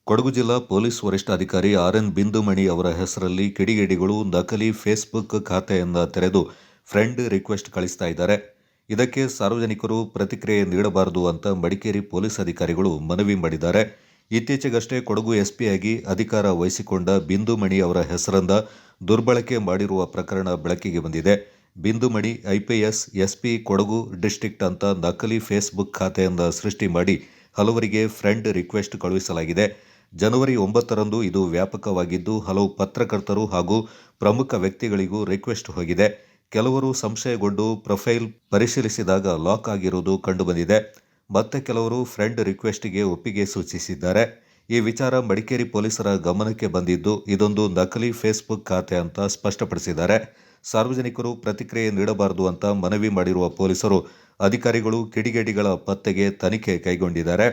ಕೊಡಗು ಜಿಲ್ಲಾ ಪೊಲೀಸ್ ವರಿಷ್ಠಾಧಿಕಾರಿ ಆರ್.ಎನ್. ಬಿಂದುಮಣಿ ಅವರ ಹೆಸರಲ್ಲಿ ಕಿಡಿಗೇಡಿಗಳು ನಕಲಿ ಫೇಸ್ಬುಕ್ ಖಾತೆಯನ್ನು ತೆರೆದು ಫ್ರೆಂಡ್ ರಿಕ್ವೆಸ್ಟ್ ಕಳಿಸ್ತಾ ಇದ್ದಾರೆ. ಇದಕ್ಕೆ ಸಾರ್ವಜನಿಕರು ಪ್ರತಿಕ್ರಿಯೆ ನೀಡಬಾರದು ಅಂತ ಮಡಿಕೇರಿ ಪೊಲೀಸ್ ಅಧಿಕಾರಿಗಳು ಮನವಿ ಮಾಡಿದ್ದಾರೆ. ಇತ್ತೀಚೆಗಷ್ಟೇ ಕೊಡಗು ಎಸ್ಪಿಯಾಗಿ ಅಧಿಕಾರ ವಹಿಸಿಕೊಂಡ ಬಿಂದುಮಣಿ ಅವರ ಹೆಸರನ್ನ ದುರ್ಬಳಕೆ ಮಾಡಿರುವ ಪ್ರಕರಣ ಬೆಳಕಿಗೆ ಬಂದಿದೆ. Bindumani IPS SP Kodagu district ಅಂತ ನಕಲಿ ಫೇಸ್ಬುಕ್ ಖಾತೆಯನ್ನು ಸೃಷ್ಟಿ ಮಾಡಿ ಹಲವರಿಗೆ ಫ್ರೆಂಡ್ ರಿಕ್ವೆಸ್ಟ್ ಕಳುಹಿಸಲಾಗಿದೆ. ಜನವರಿ 9ರಂದು ಇದು ವ್ಯಾಪಕವಾಗಿದ್ದು ಹಲವು ಪತ್ರಕರ್ತರು ಹಾಗೂ ಪ್ರಮುಖ ವ್ಯಕ್ತಿಗಳಿಗೂ ರಿಕ್ವೆಸ್ಟ್ ಹೋಗಿದೆ. ಕೆಲವರು ಸಂಶಯಗೊಂಡು ಪ್ರೊಫೈಲ್ ಪರಿಶೀಲಿಸಿದಾಗ ಲಾಕ್ ಆಗಿರುವುದು ಕಂಡುಬಂದಿದೆ. ಮತ್ತೆ ಕೆಲವರು ಫ್ರೆಂಡ್ ರಿಕ್ವೆಸ್ಟ್ಗೆ ಒಪ್ಪಿಗೆ ಸೂಚಿಸಿದ್ದಾರೆ. ಈ ವಿಚಾರ ಮಡಿಕೇರಿ ಪೊಲೀಸರ ಗಮನಕ್ಕೆ ಬಂದಿದ್ದು ಇದೊಂದು ನಕಲಿ ಫೇಸ್ಬುಕ್ ಖಾತೆ ಅಂತ ಸ್ಪಷ್ಟಪಡಿಸಿದ್ದಾರೆ. ಸಾರ್ವಜನಿಕರು ಪ್ರತಿಕ್ರಿಯೆ ನೀಡಬಾರದು ಅಂತ ಮನವಿ ಮಾಡಿರುವ ಪೊಲೀಸರು ಅಧಿಕಾರಿಗಳು ಕಿಡಿಗೇಡಿಗಳ ಪತ್ತೆಗೆ ತನಿಖೆ ಕೈಗೊಂಡಿದ್ದಾರೆ.